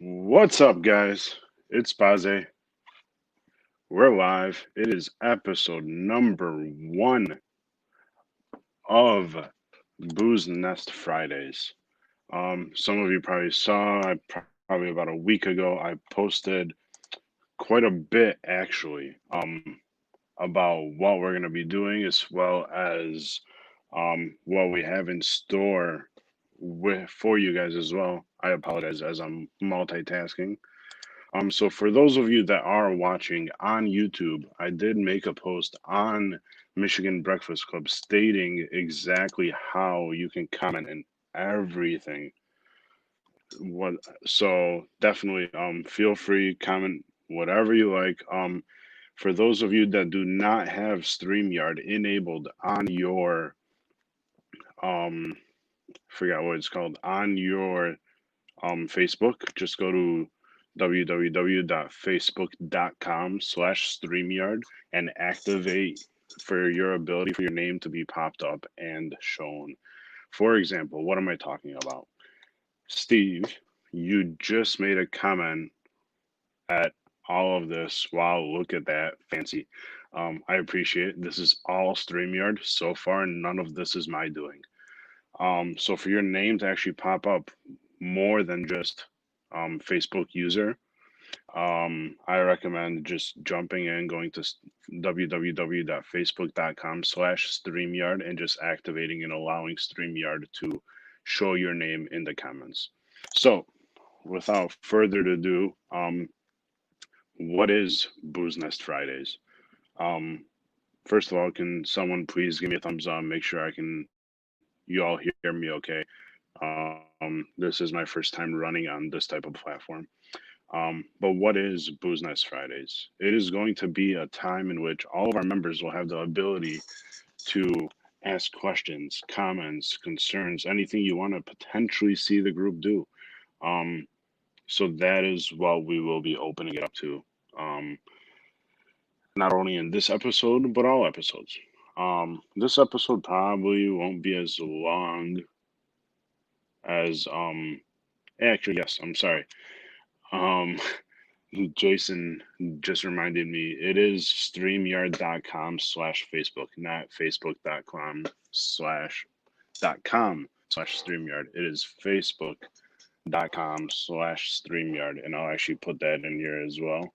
What's up, guys? It's Baze. We're live. It is episode number one of Booze Nest Fridays. Some of you probably saw, probably about a week ago, I posted quite a bit actually about what we're going to be doing as well as what we have in store for you guys as well. I apologize as I'm multitasking. So for those of you that are watching on YouTube, I did make a post on Michigan Breakfast Club stating exactly how you can comment and everything. What so definitely feel free comment whatever you like. For those of you that do not have StreamYard enabled on your forgot what it's called on your Facebook, just go to www.facebook.com/StreamYard and activate for your ability for your name to be popped up and shown. For example, what am I talking about? Steve, you just made a comment at all of this. Wow, look at that. Fancy. I appreciate it. This is all StreamYard. So far, none of this is my doing. So for your name to actually pop up more than just Facebook user, I recommend just jumping in, going to www.facebook.com/StreamYard and just activating and allowing StreamYard to show your name in the comments. So, without further ado, what is Booze Nest Fridays? Um, First of all, can someone please give me a thumbs up? Make sure I can you all hear me okay. This is my first time running on this type of platform. But what is Booze Nest Fridays? It is going to be a time in which all of our members will have the ability to ask questions, comments, concerns, anything you want to potentially see the group do. Um, so that is what we will be opening it up to. Um, not only in this episode, but all episodes. This episode probably won't be as long as actually yes, I'm sorry. Um Jason just reminded me it is streamyard.com/Facebook, not facebook.com slash .com/StreamYard. It is facebook.com/StreamYard, and I'll actually put that in here as well.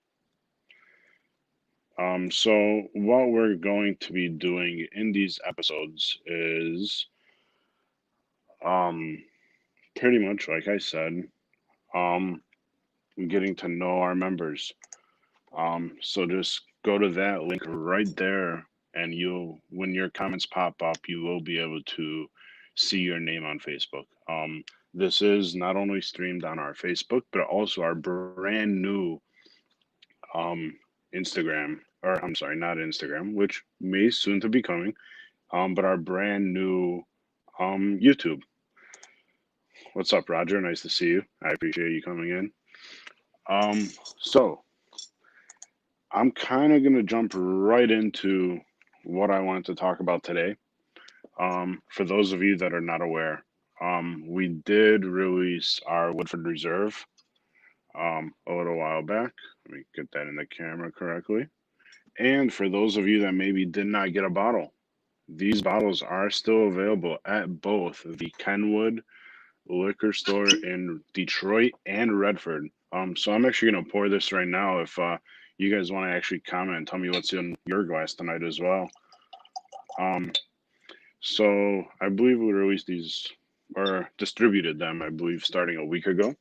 So what we're going to be doing in these episodes is um pretty much like I said, um getting to know our members. So just go to that link right there, and you'll, when your comments pop up, you will be able to see your name on Facebook. This is not only streamed on our Facebook, but also our brand new um, Instagram, or I'm sorry, not Instagram, which may soon to be coming, but our brand new YouTube. What's up, Roger? Nice to see you. I appreciate you coming in. So I'm kind of going to jump right into what I wanted to talk about today. For those of you that are not aware, we did release our Woodford Reserve a little while back. Let me get that in the camera correctly. And for those of you that maybe did not get a bottle, these bottles are still available at both the Kenwood liquor store in Detroit and Redford. So I'm actually going to pour this right now. If you guys want to actually comment and tell me what's in your glass tonight as well. Um, so I believe we released these or distributed them, I believe, starting a week ago.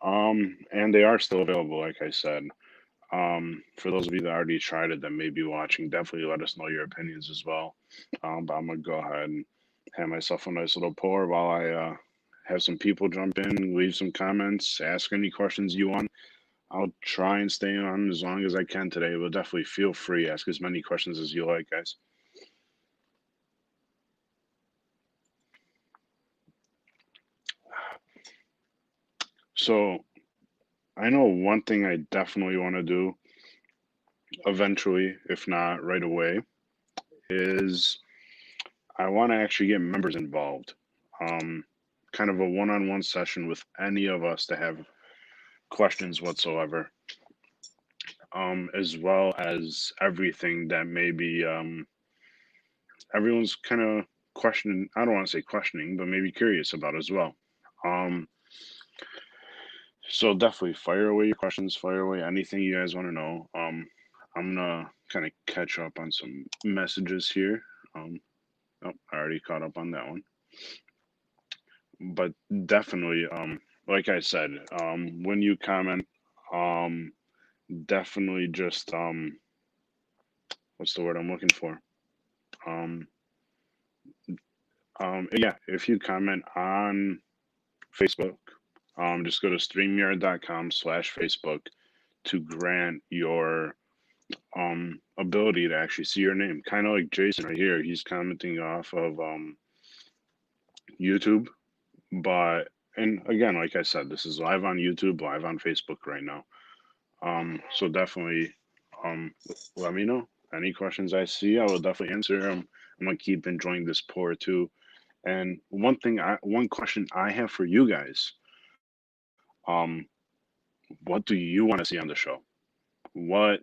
And they are still available, like I said. For those of you that already tried it that may be watching, definitely let us know your opinions as well. But I'm gonna go ahead and have myself a nice little pour while I have some people jump in, leave some comments, ask any questions you want. I'll try and stay on as long as I can today, but definitely feel free. Ask as many questions as you like, guys. So I know one thing I definitely want to do eventually, if not right away, is I want to actually get members involved. Because kind of a one-on-one session with any of us that have questions whatsoever, as well as everything that maybe everyone's kind of questioning. I don't want to say questioning, but maybe curious about as well. Um, so definitely fire away your questions, fire away anything you guys want to know. I'm gonna kind of catch up on some messages here. Um, oh, I already caught up on that one, but definitely, like I said, when you comment, um, definitely just what's the word I'm looking for? Um, yeah, if you comment on Facebook, just go to streamyard.com/Facebook to grant your ability to actually see your name. Kind of like Jason right here. He's commenting off of YouTube, but and again, like I said, this is live on YouTube, live on Facebook right now. So definitely, um, let me know any questions I see. I will definitely answer them. I'm gonna keep enjoying this pour too. And one question I have for you guys, um, what do you want to see on the show? What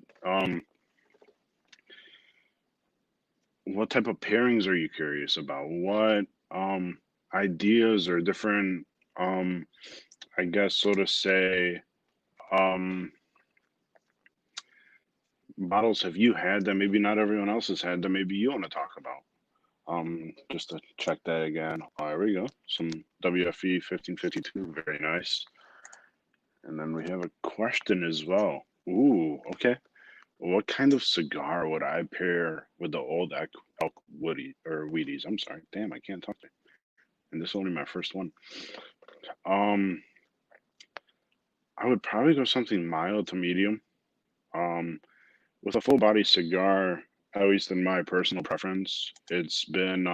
what type of pairings are you curious about? What ideas or different I guess so to say um bottles have you had that maybe not everyone else has had that maybe you want to talk about? Just to check that again. Oh, there we go. Some WFE 1552, very nice. And then we have a question as well. Ooh, okay. What kind of cigar would I pair with the old elk woody or Wheaties? I'm sorry. Damn, I can't talk. And this is only my first one. Um, I would probably go something mild to medium. Um, with a full body cigar, at least in my personal preference, it's been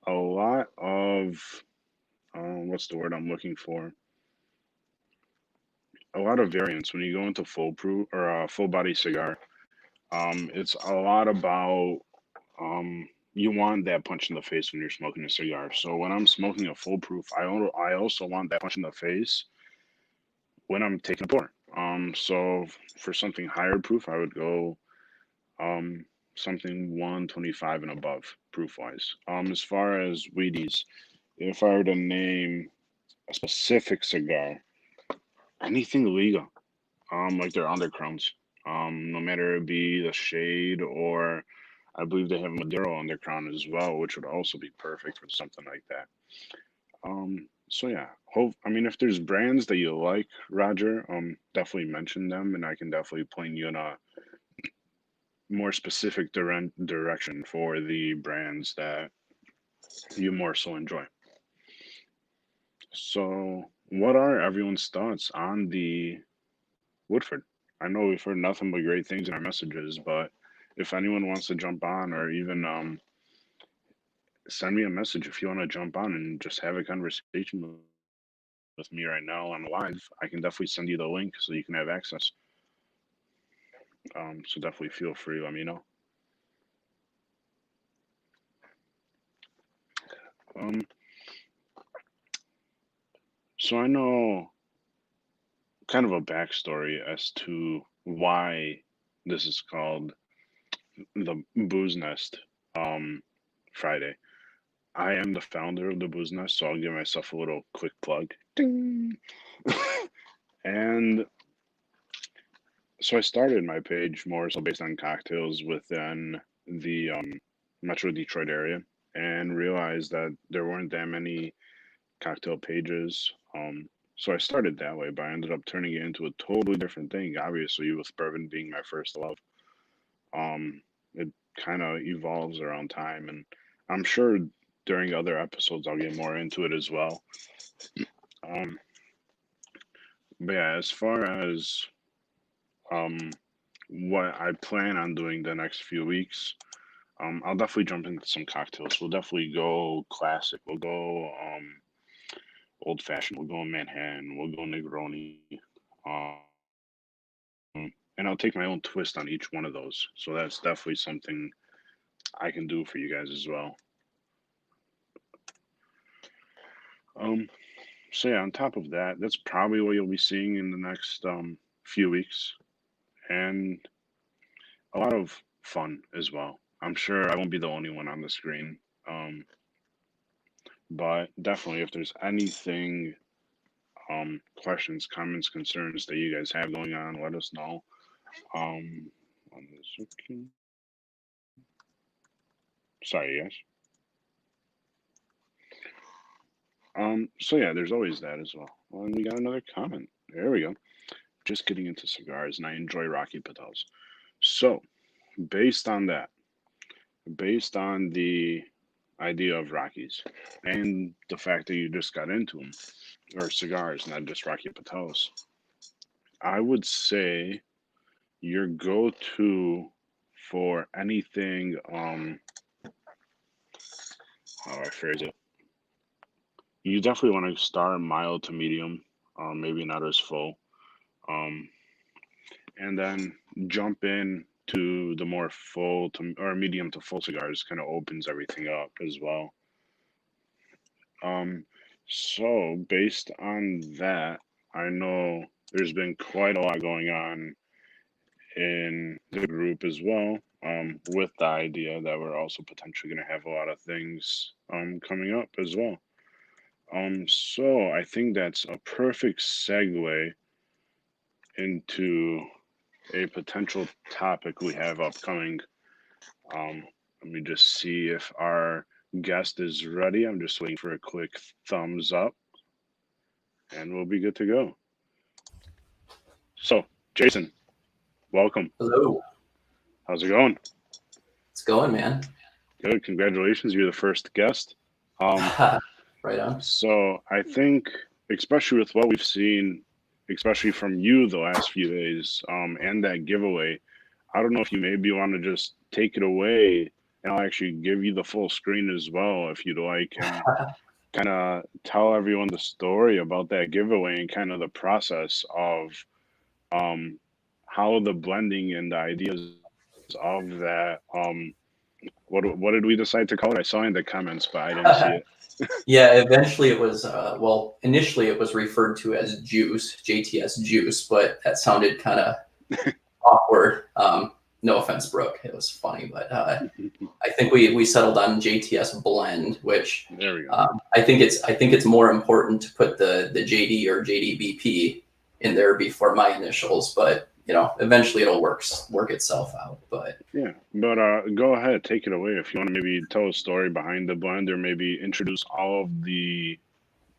a lot of what's the word I'm looking for? A lot of variance when you go into full proof or a full body cigar. It's a lot about you want that punch in the face when you're smoking a cigar. So when I'm smoking a full proof, I also want that punch in the face when I'm taking a pour. So for something higher proof, I would go um something 125 and above proof wise. As far as Wheaties, if I were to name a specific cigar, anything legal, like their undercrowns, no matter it be the shade or I believe they have Maduro on their crown as well, which would also be perfect for something like that. So yeah, I mean, if there's brands that you like, Roger, definitely mention them, and I can definitely point you in a more specific direction for the brands that you more so enjoy. So, what are everyone's thoughts on the Woodford? I know we've heard nothing but great things in our messages, but if anyone wants to jump on or even send me a message if you want to jump on and just have a conversation with me right now on live, I can definitely send you the link so you can have access. So definitely feel free. Let me know. Um, so I know kind of a backstory as to why this is called the Booze Nest Friday. I am the founder of the Booze Nest, so I'll give myself a little quick plug. Ding. And so I started my page more so based on cocktails within the Metro Detroit area and realized that there weren't that many cocktail pages. So I started that way, but I ended up turning it into a totally different thing, obviously, with bourbon being my first love. It kind of evolves around time, and I'm sure during other episodes I'll get more into it as well. Um, but yeah, as far as um, what I plan on doing the next few weeks, I'll definitely jump into some cocktails. We'll definitely go classic. We'll go old fashioned. We'll go Manhattan. We'll go Negroni. And I'll take my own twist on each one of those. So that's definitely something I can do for you guys as well. Um, so yeah, on top of that, that's probably what you'll be seeing in the next few weeks, and a lot of fun as well. I'm sure I won't be the only one on the screen. Um, but definitely, if there's anything, questions, comments, concerns that you guys have going on, let us know. Um, on the second, sorry, yes. So yeah, there's always that as well. Well, and we got another comment. There we go. Just getting into cigars, and I enjoy Rocky Patels. So, based on that, based on the idea of Rockies and the fact that you just got into them, or cigars, not just Rocky Patels, I would say your go-to for anything, how do I phrase it? You definitely want to start mild to medium, maybe not as full, um, and then jump in to the more full to or medium to full cigars. Kind of opens everything up as well. Um, so based on that, I know there's been quite a lot going on in the group as well, with the idea that we're also potentially going to have a lot of things coming up as well. So I think that's a perfect segue into a potential topic we have upcoming. Let me just see if our guest is ready. I'm just waiting for a quick thumbs up, and we'll be good to go. So, Jason, welcome. Hello. How's it going? It's going, man. Good. Congratulations. You're the first guest. Um, Right on. so I think, especially with what we've seen, especially from you the last few days, and that giveaway, I don't know if you maybe want to just take it away, and I'll actually give you the full screen as well if you'd like, and kind of tell everyone the story about that giveaway and kind of the process of, um, how the blending and the ideas of that. What did we decide to call it? I saw in the comments, but I didn't see it. Yeah, eventually it was, well, initially it was referred to as Juice, JTS Juice, but that sounded kind of awkward. No offense, Brooke. It was funny, but I think we settled on JTS Blend, which There we go. I think it's more important to put the JD or JDBP in there before my initials, but eventually it'll work itself out. But Yeah, but go ahead, take it away if you want to maybe tell a story behind the blend, or maybe introduce all of the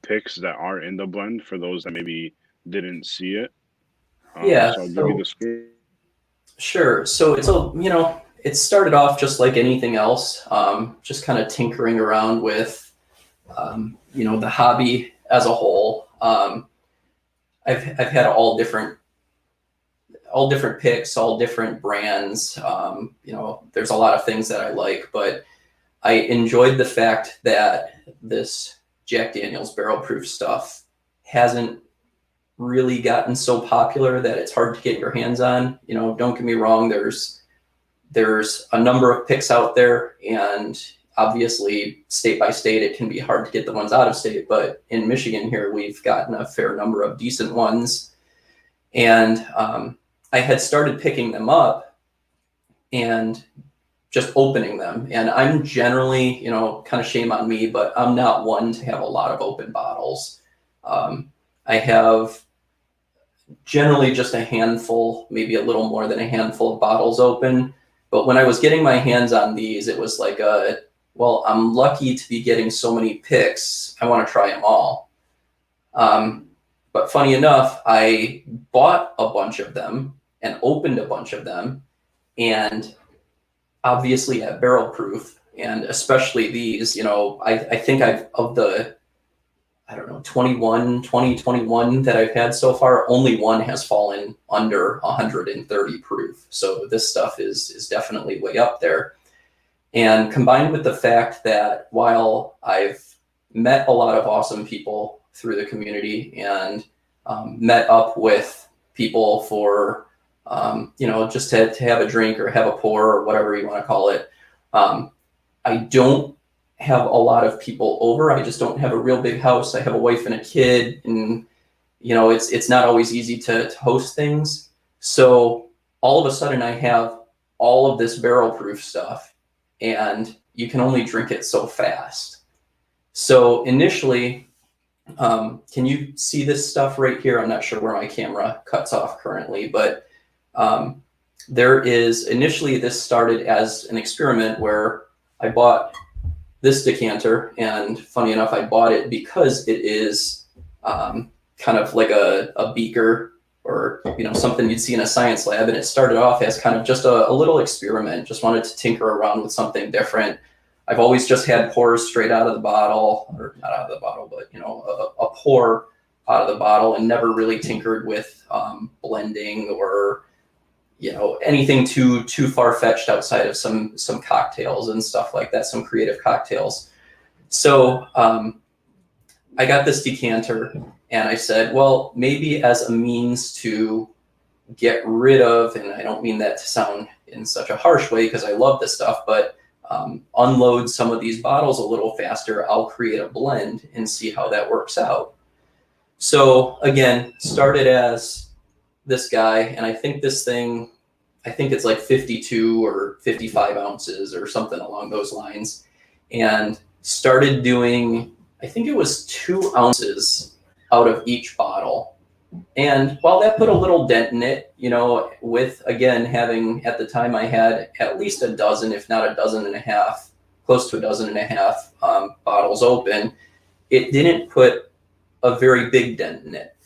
picks that are in the blend for those that maybe didn't see it. yeah, So I'll give you so the screen. sure. So it started off just like anything else, just kind of tinkering around with, the hobby as a whole. I've had all different picks, all different brands. There's a lot of things that I like, but I enjoyed the fact that this Jack Daniel's barrel proof stuff hasn't really gotten so popular that it's hard to get your hands on. Don't get me wrong, there's a number of picks out there, and obviously state by state it can be hard to get the ones out of state, but in Michigan here we've gotten a fair number of decent ones. And I had started picking them up and just opening them. And I'm generally, kind of shame on me, but I'm not one to have a lot of open bottles. I have generally just a handful, maybe a little more than a handful of bottles open. But when I was getting my hands on these, it was like, well, I'm lucky to be getting so many picks. I want to try them all. But funny enough, I bought a bunch of them and opened a bunch of them, and obviously at barrel proof, and especially these, I think of the, I don't know, 2021 that I've had so far, only one has fallen under 130 proof. So this stuff is definitely way up there. And combined with the fact that while I've met a lot of awesome people through the community and met up with people for, just to have a drink or have a pour or whatever you want to call it, I don't have a lot of people over. I just don't have a real big house. I have a wife and a kid, and it's not always easy to host things. So all of a sudden I have all of this barrel proof stuff, and you can only drink it so fast. So initially, can you see this stuff right here? I'm not sure where my camera cuts off currently, but there is, initially this started as an experiment where I bought this decanter, and funny enough, I bought it because it is kind of like a beaker, or something you'd see in a science lab, and it started off as kind of just a little experiment. Just wanted to tinker around with something different. I've always just had pours straight out of the bottle, or not out of the bottle, but a pour out of the bottle, and never really tinkered with blending or anything too far-fetched outside of some cocktails and stuff like that, some creative cocktails. So I got this decanter, and I said, well, maybe as a means to get rid of, and I don't mean that to sound in such a harsh way because I love this stuff, but unload some of these bottles a little faster, I'll create a blend and see how that works out. So again, started as this guy, and I think it's like 52 or 55 ounces or something along those lines, and started doing, I think it was 2 ounces out of each bottle. And while that put a little dent in it, with, again, having, at the time I had at least a dozen, if not a dozen and a half, close to a dozen and a half bottles open, it didn't put a very big dent in it.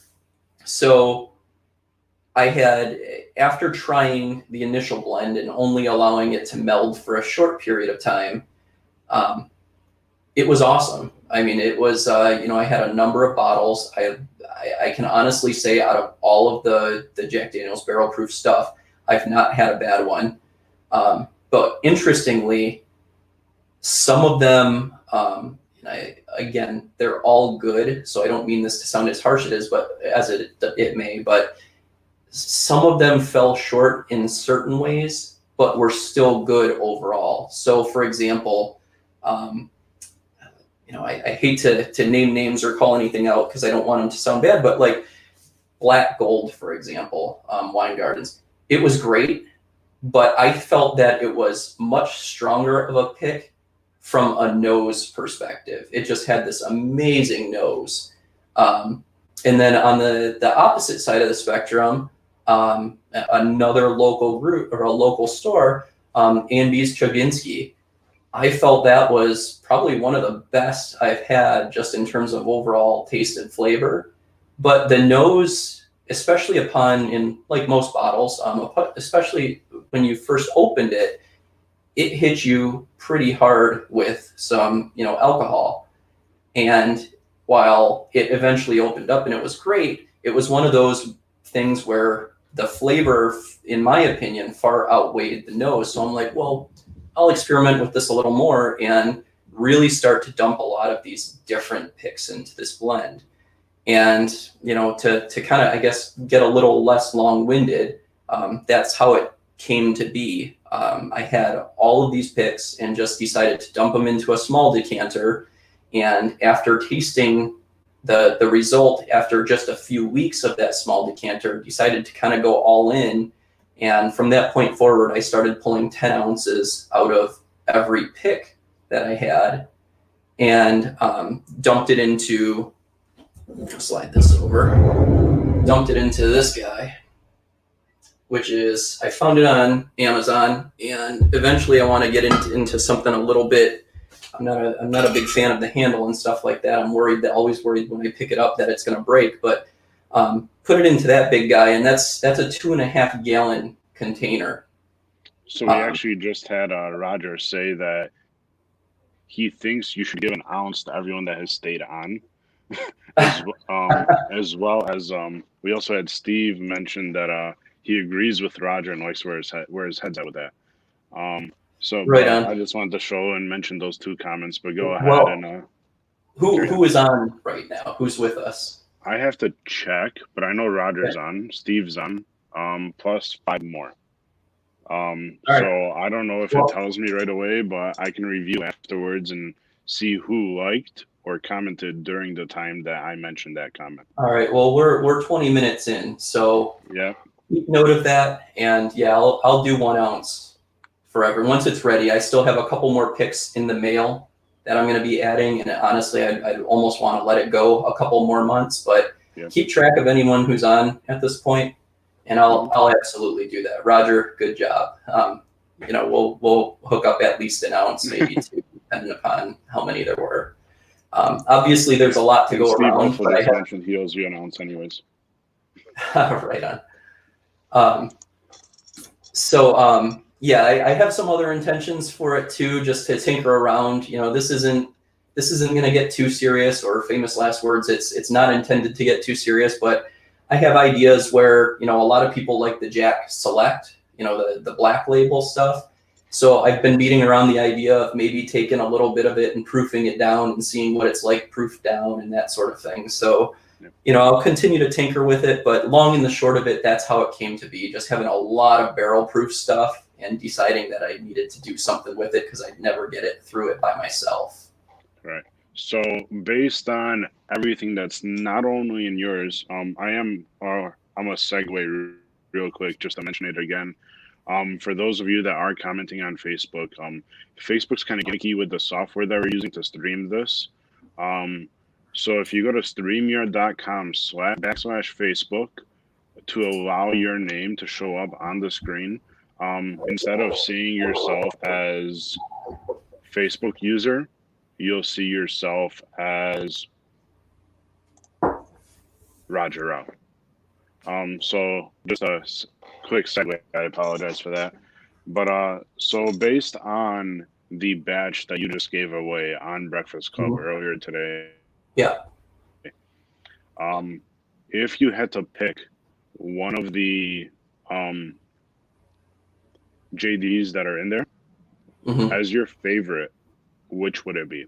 So I had, after trying the initial blend and only allowing it to meld for a short period of time, it was awesome. I mean, it was, I had a number of bottles. I can honestly say, out of all of the Jack Daniel's barrel proof stuff, I've not had a bad one. But interestingly, some of them, again, they're all good. So I don't mean this to sound as harsh as it may, but some of them fell short in certain ways, but were still good overall. So for example, I hate to name names or call anything out because I don't want them to sound bad, but like Black Gold, for example, Wine Gardens, it was great, but I felt that it was much stronger of a pick from a nose perspective. It just had this amazing nose. And then on the opposite side of the spectrum, another local group or a local store, Andy's Chaginsky, I felt that was probably one of the best I've had just in terms of overall taste and flavor. But the nose, especially in like most bottles, especially when you first opened it, it hit you pretty hard with some, alcohol. And while it eventually opened up and it was great, it was one of those things where the flavor, in my opinion, far outweighed the nose. So I'm like, well, I'll experiment with this a little more and really start to dump a lot of these different picks into this blend. And, to kind of, I guess, get a little less long-winded, that's how it came to be. I had all of these picks and just decided to dump them into a small decanter. And after tasting the result, after just a few weeks of that small decanter, decided to kind of go all in. And from that point forward, I started pulling 10 ounces out of every pick that I had, and dumped it into, slide this over, dumped it into this guy, which is, I found it on Amazon, and eventually I want to get into something a little bit. I'm not a big fan of the handle and stuff like that. I'm always worried when I pick it up that it's going to break, but put it into that big guy, and that's a 2.5 gallon container. So we actually just had Roger say that he thinks you should give an ounce to everyone that has stayed on. as well as we also had Steve mention that he agrees with Roger and likes where his head's at with that. So right on. I just wanted to show and mention those two comments, but go ahead and who is on right now? Who's with us? I have to check, but I know Roger's on, Steve's on, plus 5 more. So I don't know if it tells me right away, but I can review afterwards and see who liked or commented during the time that I mentioned that comment. All right. Well, we're 20 minutes in, so Yeah. keep note of that. And yeah, I'll do 1 ounce for everyone once it's ready. I still have a couple more picks in the mail that I'm going to be adding, and honestly, I'd almost want to let it go a couple more months, but Yep. keep track of anyone who's on at this point, and I'll absolutely do that. Roger, good job. You know, we'll hook up at least an ounce, maybe 2, depending upon how many there were. Obviously, there's a lot to And go Steve around. also just mentioned he owes you an ounce anyways. Right on. Yeah, I have some other intentions for it too, just to tinker around. You know, this isn't going to get too serious, or famous last words. It's not intended to get too serious, but I have ideas where, you know, a lot of people like the Jack Select, you know, the black label stuff. So I've been beating around the idea of maybe taking a little bit of it and proofing it down and seeing what it's like proofed down and that sort of thing. So, you know, I'll continue to tinker with it, but long and the short of it, that's how it came to be. Just having a lot of barrel proof stuff and deciding that I needed to do something with it because I'd never get it through it by myself. Right. So based on everything that's not only in yours, I'm gonna segue real quick just to mention it again. For those of you that are commenting on Facebook, Facebook's kind of gimmicky with the software that we're using to stream this. So if you go to streamyard.com/Facebook to allow your name to show up on the screen, instead of seeing yourself as Facebook user, you'll see yourself as Roger Rao. So just a quick segue. I apologize for that. But so based on the batch that you just gave away on Breakfast Club earlier today, yeah. If you had to pick one of the JDs that are in there as your favorite, which would it be?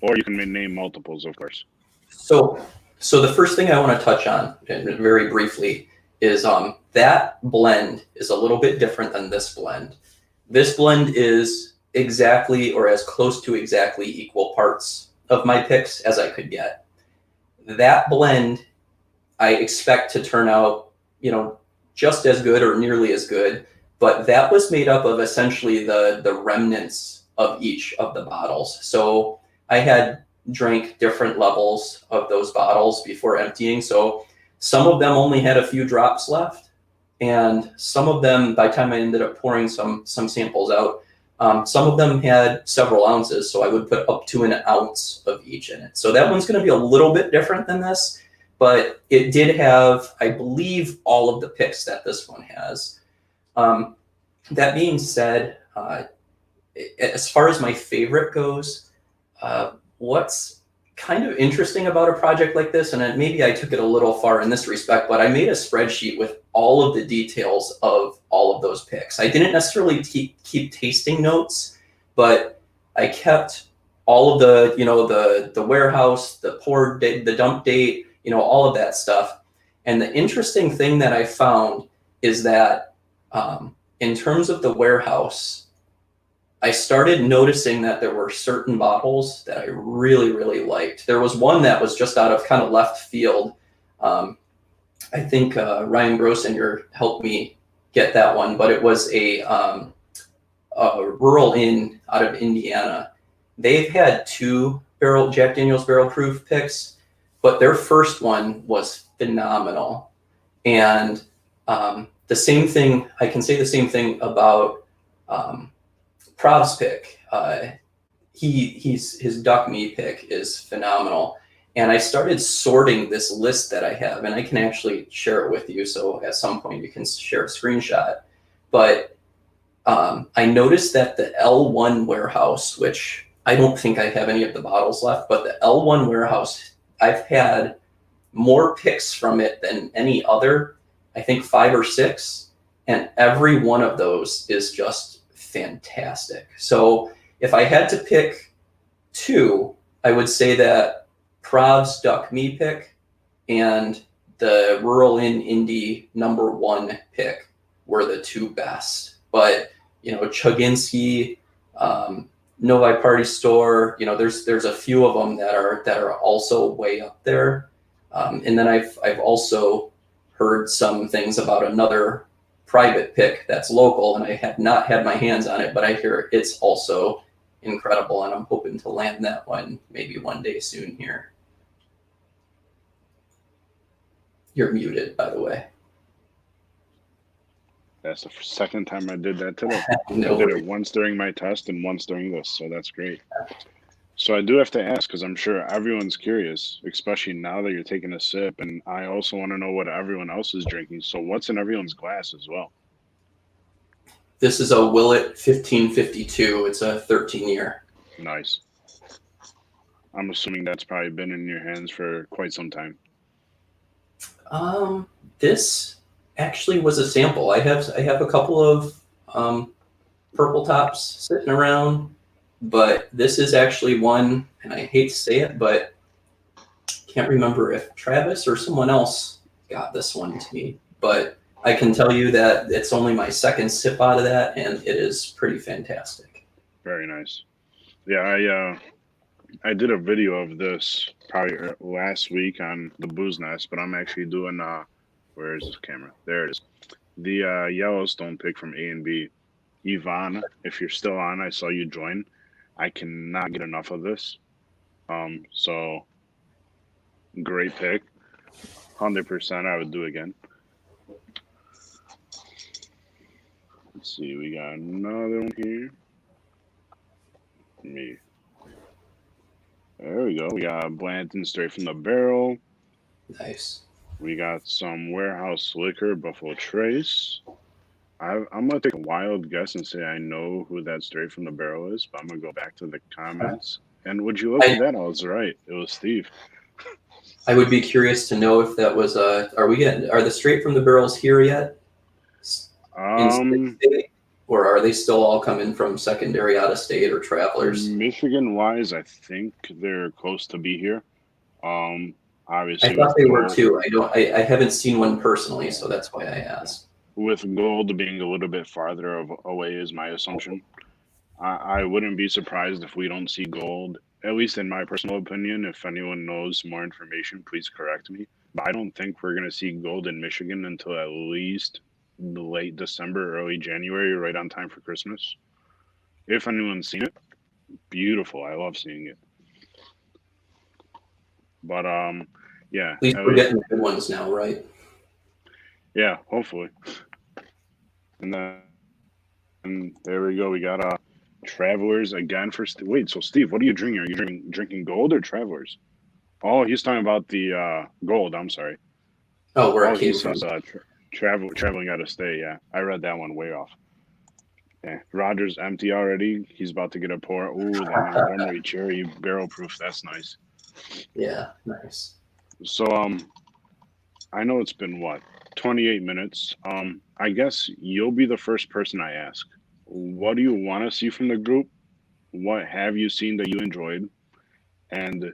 Or you can name multiples, of course. So the first thing I want to touch on very briefly is that blend is a little bit different than this blend. This blend is exactly, or as close to exactly, equal parts of my picks as I could get. That blend, I expect to turn out, you know, just as good or nearly as good, but that was made up of essentially the remnants of each of the bottles. So I had drank different levels of those bottles before emptying. So some of them only had a few drops left, and some of them, by the time I ended up pouring some samples out, some of them had several ounces. So I would put up to an ounce of each in it. So that one's going to be a little bit different than this, but it did have, I believe, all of the picks that this one has. That being said, as far as my favorite goes, what's kind of interesting about a project like this, and maybe I took it a little far in this respect, but I made a spreadsheet with all of the details of all of those picks. I didn't necessarily keep tasting notes, but I kept all of the, you know, the warehouse, the pour date, the dump date, you know, all of that stuff. And the interesting thing that I found is that in terms of the warehouse, I started noticing that there were certain bottles that I really, really liked. There was one that was just out of kind of left field. I think Ryan Grosinger helped me get that one, but it was a Rural Inn out of Indiana. They've had 2 Jack Daniel's barrel proof picks, but their first one was phenomenal. And the same thing, I can say the same thing about Prav's pick. His Duck Me pick is phenomenal. And I started sorting this list that I have, and I can actually share it with you. So at some point you can share a screenshot. But I noticed that the L1 warehouse, which I don't think I have any of the bottles left, but the L1 warehouse, I've had more picks from it than any other, I think 5 or 6. And every one of those is just fantastic. So if I had to pick 2, I would say that Prav's Duck Me pick and the Rural Inn Indy #1 pick were the 2 best. But, you know, Chuginski, Novi Party Store. You know, there's a few of them that are also way up there. And then I've also heard some things about another private pick that's local, and I have not had my hands on it, but I hear it's also incredible, and I'm hoping to land that one maybe one day soon here. You're muted, by the way. That's the second time I did that today. No I did worries. it once during my test and once during this, so that's great. So I do have to ask, because I'm sure everyone's curious, especially now that you're taking a sip, and I also want to know what everyone else is drinking. So what's in everyone's glass as well? This is a Willet 1552. It's a 13-year. Nice. I'm assuming that's probably been in your hands for quite some time. This actually was a sample. I have a couple of purple tops sitting around, but this is actually one, and I hate to say it, but can't remember if Travis or someone else got this one to me. But I can tell you that it's only my second sip out of that, and it is pretty fantastic. Very nice. Yeah, I did a video of this probably last week on the Booze Nest, but I'm actually doing where is this camera? There it is. The Yellowstone pick from A and B. Yvonne, if you're still on, I saw you join. I cannot get enough of this. So great pick. 100% I would do again. Let's see, we got another one here. Me. There we go. We got Blanton straight from the barrel. Nice. We got some Warehouse Liquor, Buffalo Trace. I'm going to take a wild guess and say I know who that straight from the barrel is, but I'm going to go back to the comments. And would you look at that? I was right. It was Steve. I would be curious to know if that was are the straight from the barrels here yet? Or are they still all coming from secondary out of state or travelers? Michigan wise, I think they're close to be here. Obviously, I thought they were too. I haven't seen one personally, so that's why I asked. With Gold being a little bit farther away is my assumption. I wouldn't be surprised if we don't see Gold, at least in my personal opinion. If anyone knows more information, please correct me. But I don't think we're going to see Gold in Michigan until at least late December, early January, right on time for Christmas. If anyone's seen it, beautiful. I love seeing it. But yeah. At least we're getting good ones now, right? Yeah, hopefully. And then there we go. We got Travelers again for wait. So Steve, what are you drinking? Are you drinking Gold or Travelers? Oh, he's talking about the Gold. I'm sorry. Oh, where it came from. Traveling out of state. Yeah, I read that one way off. Yeah, Rogers empty already. He's about to get a pour. Ooh, that Montgomery Cherry barrel proof. That's nice. Yeah, nice. So I know it's been 28 minutes. I guess you'll be the first person I ask. What do you want to see from the group? What have you seen that you enjoyed? And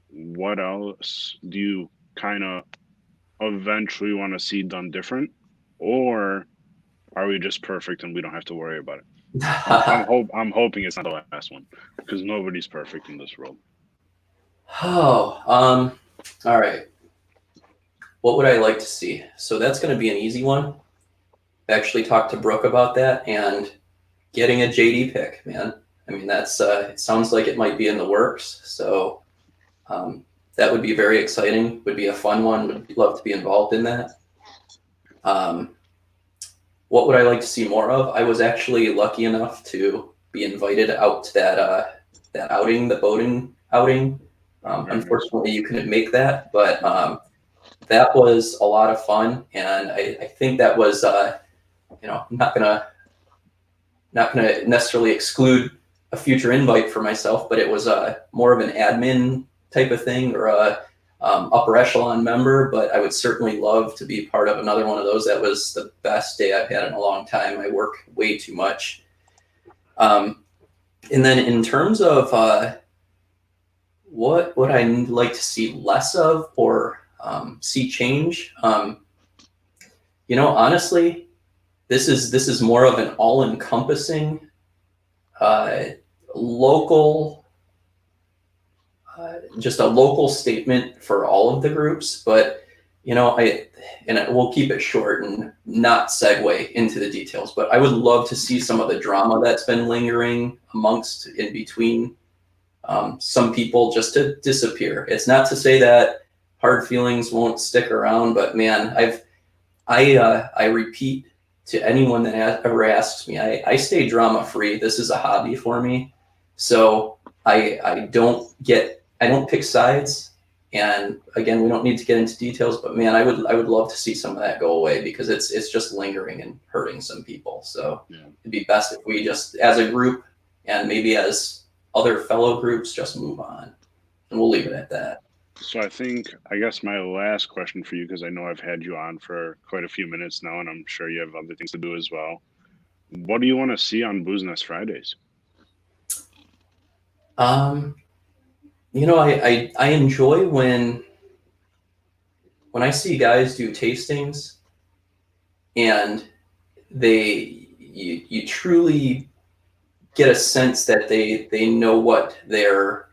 what else do you kind of eventually want to see done different? Or are we just perfect and we don't have to worry about it? I'm hoping it's not the last one, because nobody's perfect in this world. Oh, all right. What would I like to see? So that's going to be an easy one. I actually talked to Brooke about that, and getting a JD pick, man. I mean, that's it sounds like it might be in the works. So that would be very exciting. Would be a fun one. Would love to be involved in that. What would I like to see more of? I was actually lucky enough to be invited out to that outing, the boating outing. Unfortunately, you couldn't make that, but that was a lot of fun, and I think that was not gonna necessarily exclude a future invite for myself, but it was more of an admin type of thing, or a upper echelon member. But I would certainly love to be part of another one of those. That was the best day I've had in a long time. I work way too much. And then in terms of what would I like to see less of, or see change? Honestly, this is more of an all-encompassing local, just a local statement for all of the groups. But we'll keep it short and not segue into the details. But I would love to see some of the drama that's been lingering amongst in between some people just to disappear. It's not to say that hard feelings won't stick around, but man, I repeat to anyone that ever asks me, I stay drama free. This is a hobby for me, so I don't pick sides. And again, we don't need to get into details, but man, I would love to see some of that go away because it's just lingering and hurting some people. So it'd be best if we just, as a group and maybe as other fellow groups, just move on, and we'll leave it at that. So I guess my last question for you, because I know I've had you on for quite a few minutes now, and I'm sure you have other things to do as well. What do you want to see on Booze Nest Fridays? I enjoy when I see guys do tastings and you truly get a sense that they know what they're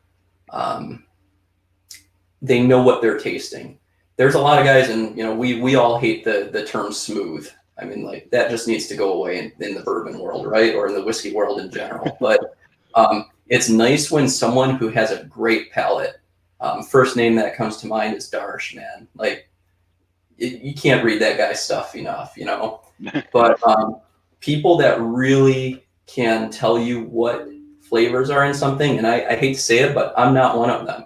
tasting. There's a lot of guys, and we all hate the term smooth. I mean, like, that just needs to go away in the bourbon world, right, or in the whiskey world in general. But it's nice when someone who has a great palate. First name that comes to mind is Darsh, man. Like, you can't read that guy's stuff enough, But people that really can tell you what flavors are in something, and I hate to say it, but I'm not one of them.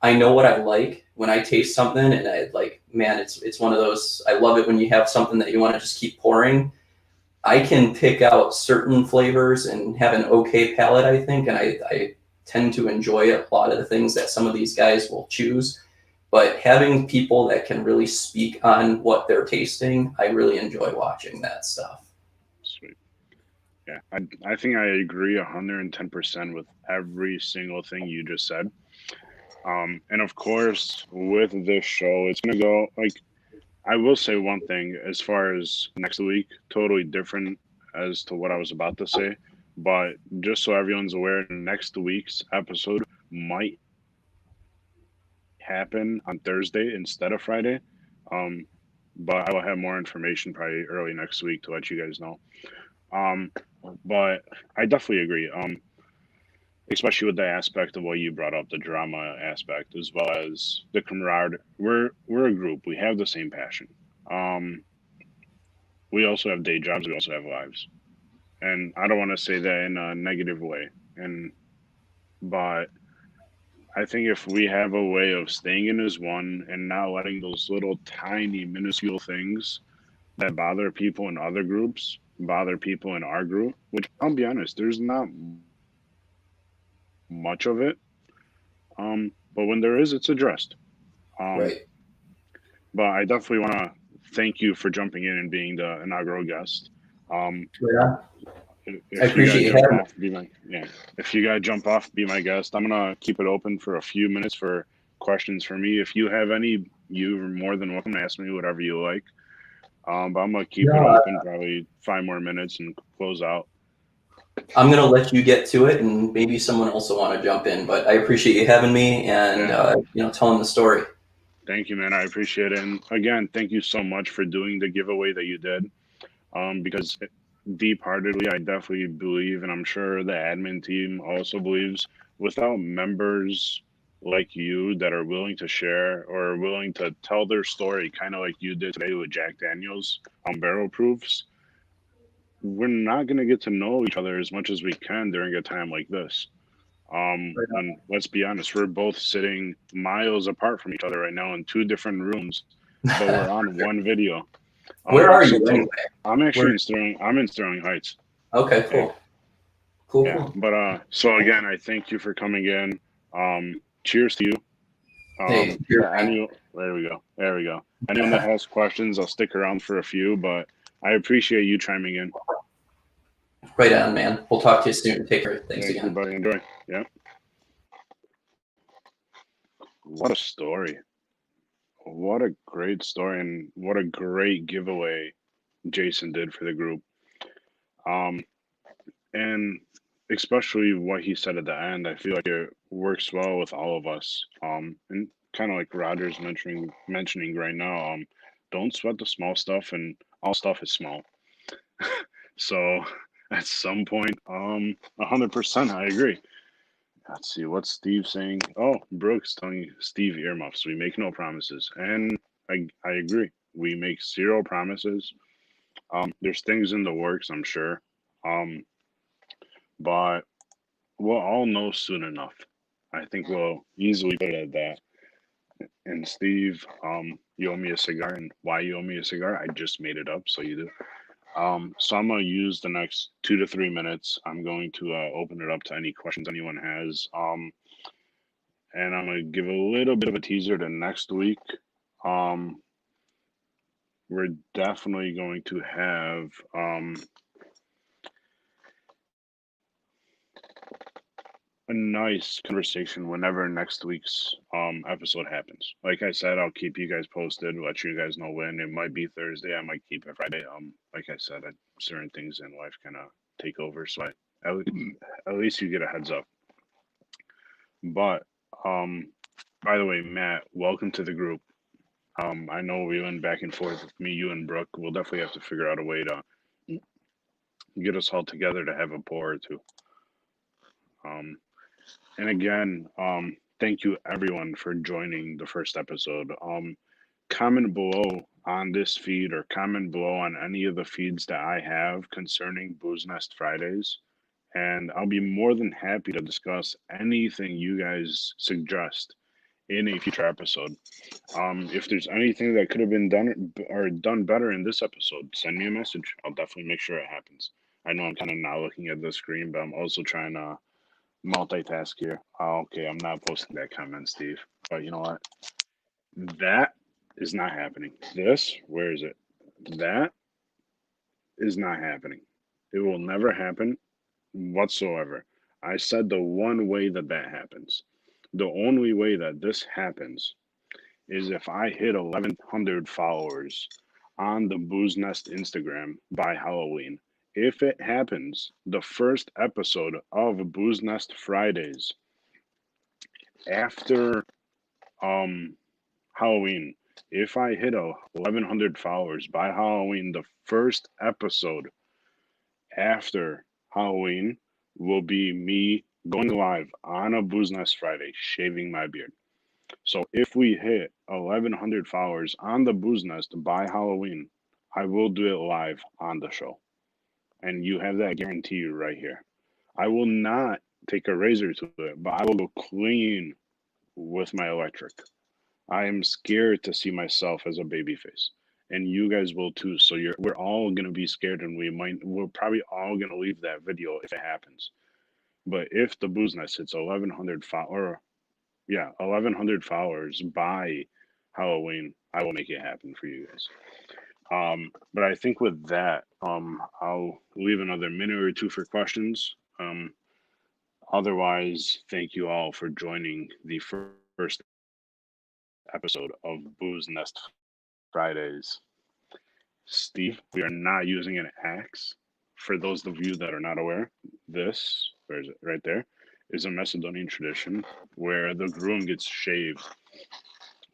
I know what I like when I taste something, and I like, man, it's one of those. I love it when you have something that you want to just keep pouring. I can pick out certain flavors and have an okay palate, I think, and I tend to enjoy a lot of the things that some of these guys will choose. But having people that can really speak on what they're tasting, I really enjoy watching that stuff. Sweet. Yeah, I think I agree 110% with every single thing you just said. And of course, with this show, it's gonna go like, I will say one thing as far as next week, totally different as to what I was about to say. But just so everyone's aware, next week's episode might happen on Thursday instead of Friday. Um, but I will have more information probably early next week to let you guys know. Um, but I definitely agree. Especially with the aspect of what you brought up, the drama aspect, as well as the camaraderie. We're a group. We have the same passion. Um, we also have day jobs. We also have lives, and I don't want to say that in a negative way. But I think if we have a way of staying in as one and not letting those little tiny minuscule things that bother people in other groups bother people in our group, which I'll be honest, there's not much of it. But when there is, it's addressed. Um, Right. but I definitely want to thank you for jumping in and being the inaugural guest. Um, Yeah. I if you gotta appreciate you jump having me. off, If you gotta jump off, be my guest. I'm gonna keep it open for a few minutes for questions for me. If you have any, you're more than welcome to ask me whatever you like. But I'm gonna keep it No, open probably 5 more minutes and close out. I'm gonna let you get to it, and maybe someone else will want to jump in. But I appreciate you having me, and Yeah. telling the story. Thank you, man. I appreciate it. And again, thank you so much for doing the giveaway that you did. Because deep heartedly, I definitely believe, and I'm sure the admin team also believes, without members like you that are willing to share or willing to tell their story, kind of like you did today with Jack Daniels on Barrel Proofs, we're not going to get to know each other as much as we can during a time like this. When let's be honest, we're both sitting miles apart from each other right now in two different rooms, but we're on one video. Where are you So anyway? I'm actually Where? in Sterling. I'm in Sterling Heights. Okay, Yeah, cool, cool, yeah. cool. But so again, I thank you for coming in. Cheers to you. Hey, cheers, man. There we go. There we go. Anyone that has questions, I'll stick around for a few. But I appreciate you chiming in. Right on, man. We'll talk to you soon. Take care. Thanks Thank you, again. buddy. Enjoy. Yeah. What a story. What a great story, and what a great giveaway Jason did for the group. Um, and especially what he said at the end, I feel like it works well with all of us. And kind of like Roger's mentioning right now, don't sweat the small stuff, and all stuff is small. So at some point, 100%, I agree. Let's see what's Steve saying. Oh, Brooks telling Steve earmuffs. We make no promises, and I agree. We make zero promises. There's things in the works, I'm sure. But we'll all know soon enough. I think we'll easily put it at that. And Steve, you owe me a cigar, and why you owe me a cigar? I just made it up, so you do. So I'm gonna use the next 2 to 3 minutes. I'm going to open it up to any questions anyone has. And I'm gonna give a little bit of a teaser to next week. Um, we're definitely going to have a nice conversation whenever next week's episode happens. Like I said, I'll keep you guys posted, let you guys know when. It might be Thursday, I might keep it Friday. Like I said, certain things in life kind of take over, so at least you get a heads up. But by the way, Matt, welcome to the group. I know we went back and forth with me, you, and Brooke. We'll definitely have to figure out a way to get us all together to have a pour or two. And again, thank you everyone for joining the first episode. Comment below on this feed or comment below on any of the feeds that I have concerning Booze Nest Fridays, and I'll be more than happy to discuss anything you guys suggest in a future episode. If there's anything that could have been done or done better in this episode, send me a message. I'll definitely make sure it happens. I know I'm kind of not looking at the screen, but I'm also trying to multitask here. Okay, I'm not posting that comment, Steve. But you know what? That is not happening. This, where is it? That is not happening. It will never happen whatsoever. I said the one way that that happens. The only way that this happens is if I hit 1,100 followers on the Booze Nest Instagram by Halloween. If it happens, the first episode of Booze Nest Fridays after Halloween, if I hit 1,100 followers by Halloween, the first episode after Halloween will be me going live on a Booze Nest Friday, shaving my beard. So if we hit 1,100 followers on the Booze Nest by Halloween, I will do it live on the show. And you have that guarantee right here. I will not take a razor to it, but I will go clean with my electric. I am scared to see myself as a baby face, and you guys will too. So we're all gonna be scared, and we're probably all gonna leave that video if it happens. But if the Booze Nest hits 1,100 yeah, 1,100 followers by Halloween, I will make it happen for you guys. But I think with that, I'll leave another minute or two for questions. Otherwise, thank you all for joining the first episode of Booze Nest Fridays. Steve, we are not using an axe. For those of you that are not aware, this, where is it? Right there, is a Macedonian tradition where the groom gets shaved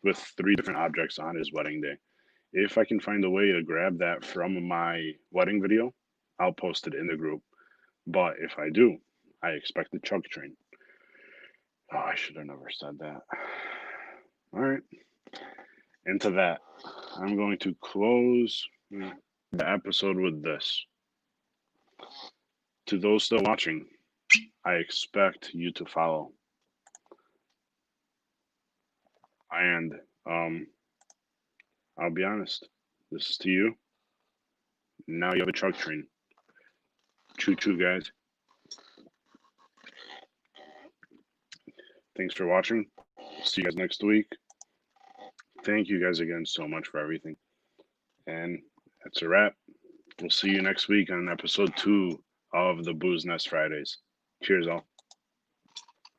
with 3 different objects on his wedding day. If I can find a way to grab that from my wedding video, I'll post it in the group. But if I do, I expect the chug train. Oh, I should have never said that. All right. Into that, I'm going to close the episode with this. To those still watching, I expect you to follow. And I'll be honest, this is to you. Now you have a chug train. Choo choo, guys. Thanks for watching. See you guys next week. Thank you guys again so much for everything. And that's a wrap. We'll see you next week on episode 2 of the Booze Nest Fridays. Cheers, all.